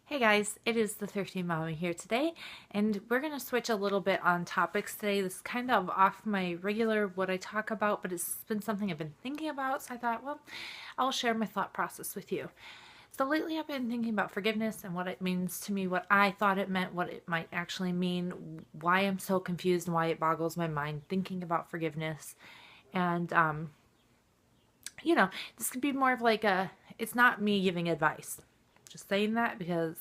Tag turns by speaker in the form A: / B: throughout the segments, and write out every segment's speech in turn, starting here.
A: Hey guys, it is the Thrifty Mommy here today, and we're going to switch a little bit on topics today. This is kind of off my regular what I talk about, but it's been something I've been thinking about, so I thought, well, I'll share my thought process with you. So lately I've been thinking about forgiveness and what it means to me, what I thought it meant, what it might actually mean, why I'm so confused and why it boggles my mind thinking about forgiveness. And this could be more of like it's not me giving advice. Just saying that because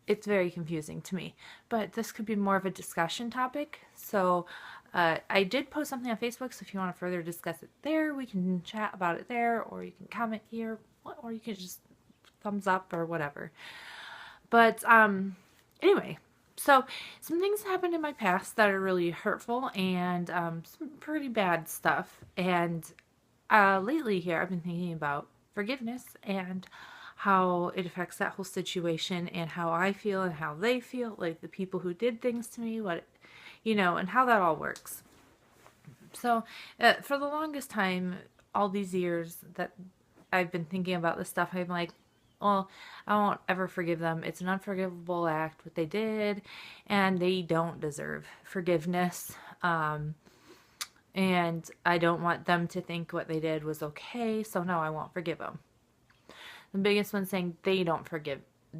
A: it's very confusing to me. But this could be more of a discussion topic. So I did post something on Facebook, so if you want to further discuss it there, we can chat about it there, or you can comment here, or you can just thumbs up or whatever. But anyway, so some things happened in my past that are really hurtful and some pretty bad stuff. And lately here, I've been thinking about forgiveness and how it affects that whole situation and how I feel and how they feel, like the people who did things to me, and how that all works. So, for the longest time, all these years that I've been thinking about this stuff, I'm like, well, I won't ever forgive them. It's an unforgivable act, what they did, and they don't deserve forgiveness. And I don't want them to think what they did was okay, so no, I won't forgive them. The biggest one saying they don't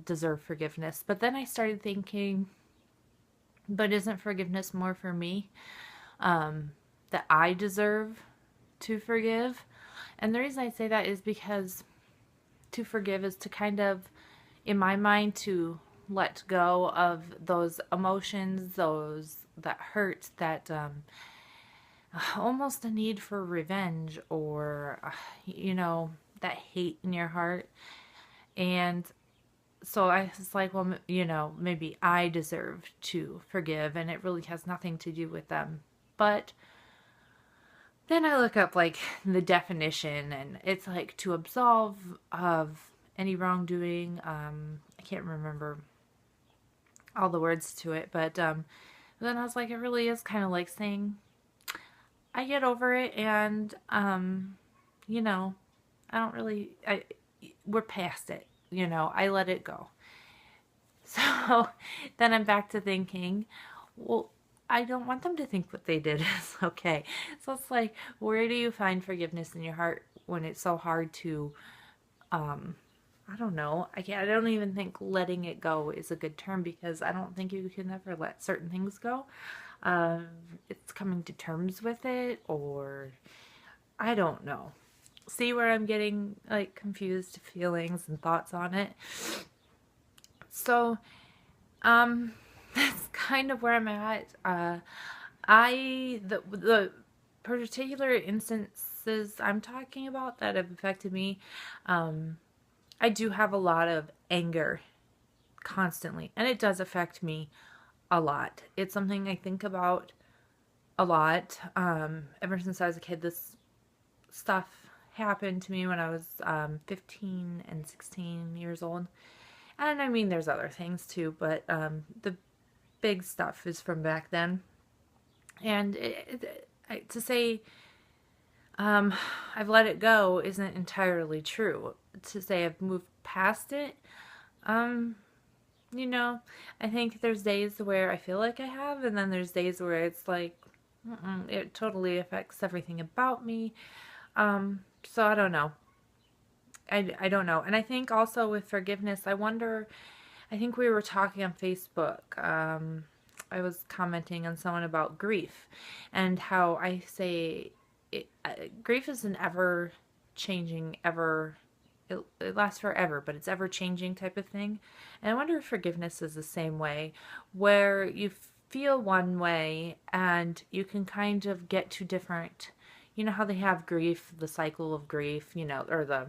A: deserve forgiveness. But then I started thinking, but isn't forgiveness more for me? That I deserve to forgive? And the reason I say that is because to forgive is to kind of, in my mind, to let go of those emotions, that hurt, that almost a need for revenge, or that hate in your heart. And so I was like, well, maybe I deserve to forgive, and it really has nothing to do with them. But then I look up like the definition, and it's like to absolve of any wrongdoing. I can't remember all the words to it, but then I was like, it really is kind of like saying I get over it, and we're past it. I let it go. So then I'm back to thinking, well, I don't want them to think what they did is okay. So it's like, where do you find forgiveness in your heart when it's so hard to, I don't know. I don't even think letting it go is a good term, because I don't think you can ever let certain things go. It's coming to terms with it, or I don't know. See where I'm getting like confused feelings and thoughts on it? So, that's kind of where I'm at. The particular instances I'm talking about that have affected me, I do have a lot of anger constantly, and it does affect me a lot. It's something I think about a lot. Ever since I was a kid, this stuff happened to me when I was 15 and 16 years old. And I mean, there's other things too, but the big stuff is from back then. And to say I've let it go isn't entirely true. To say I've moved past it, I think there's days where I feel like I have, and then there's days where it's like, it totally affects everything about me. So I don't know. I don't know. And I think also with forgiveness, I think we were talking on Facebook. I was commenting on someone about grief, and how I say grief is an ever changing, it lasts forever, but it's ever changing type of thing. And I wonder if forgiveness is the same way, where you feel one way and you can kind of get to different, how they have grief, the cycle of grief, or the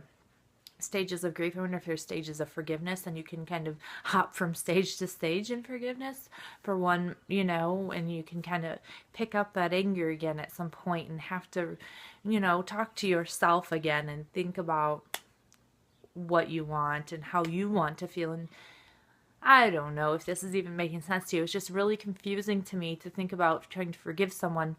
A: stages of grief. I wonder if there's stages of forgiveness, and you can kind of hop from stage to stage in forgiveness for one, and you can kind of pick up that anger again at some point and have to, talk to yourself again and think about what you want and how you want to feel. And I don't know if this is even making sense to you. It's just really confusing to me to think about trying to forgive someone,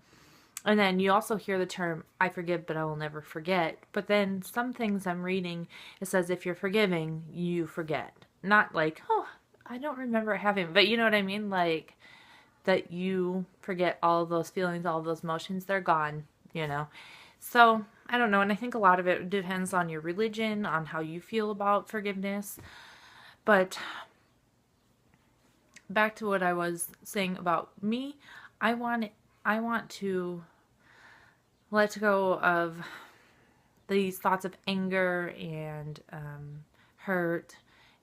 A: and then you also hear the term, I forgive, but I will never forget. But then some things I'm reading, it says if you're forgiving, you forget. not like, oh, I don't remember it having, but you know what I mean? Like that you forget all of those feelings, all of those emotions, they're gone, you know? So I don't know. And I think a lot of it depends on your religion, on how you feel about forgiveness. But back to what I was saying about me, I want I want to let go of these thoughts of anger and hurt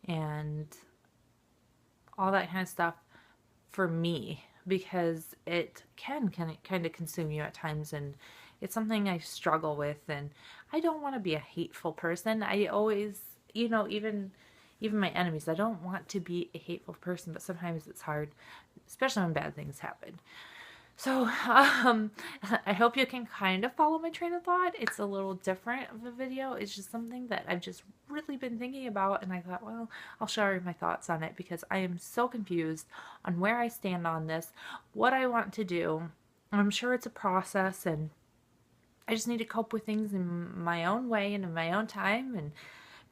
A: and all that kind of stuff for me because it can kind of consume you at times, and it's something I struggle with, and I don't want to be a hateful person. I always, even my enemies, I don't want to be a hateful person, but sometimes it's hard, especially when bad things happen. So, I hope you can kind of follow my train of thought. It's a little different of a video. It's just something that I've just really been thinking about, and I thought, well, I'll share my thoughts on it because I am so confused on where I stand on this, what I want to do. I'm sure it's a process, and I just need to cope with things in my own way and in my own time, and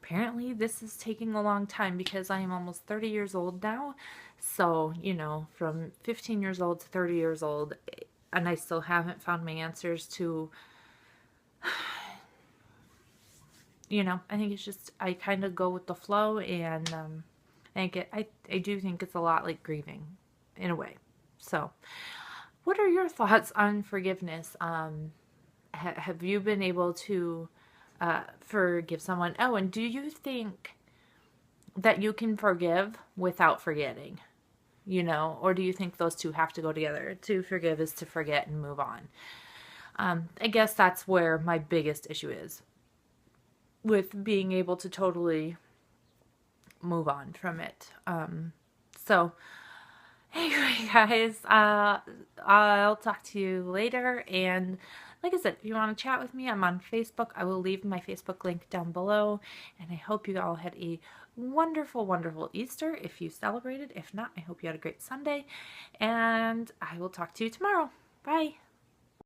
A: apparently this is taking a long time because I am almost 30 years old now. So, from 15 years old to 30 years old, and I still haven't found my answers to, I think it's just, I kind of go with the flow, and I do think it's a lot like grieving in a way. So, what are your thoughts on forgiveness? Have you been able to forgive someone? Oh, and do you think that you can forgive without forgetting? Or do you think those two have to go together? To forgive is to forget and move on. I guess that's where my biggest issue is with being able to totally move on from it. So anyway, guys, I'll talk to you later. And like I said, if you want to chat with me, I'm on Facebook. I will leave my Facebook link down below. And I hope you all had a wonderful, wonderful Easter if you celebrated. If not, I hope you had a great Sunday. And I will talk to you tomorrow. Bye.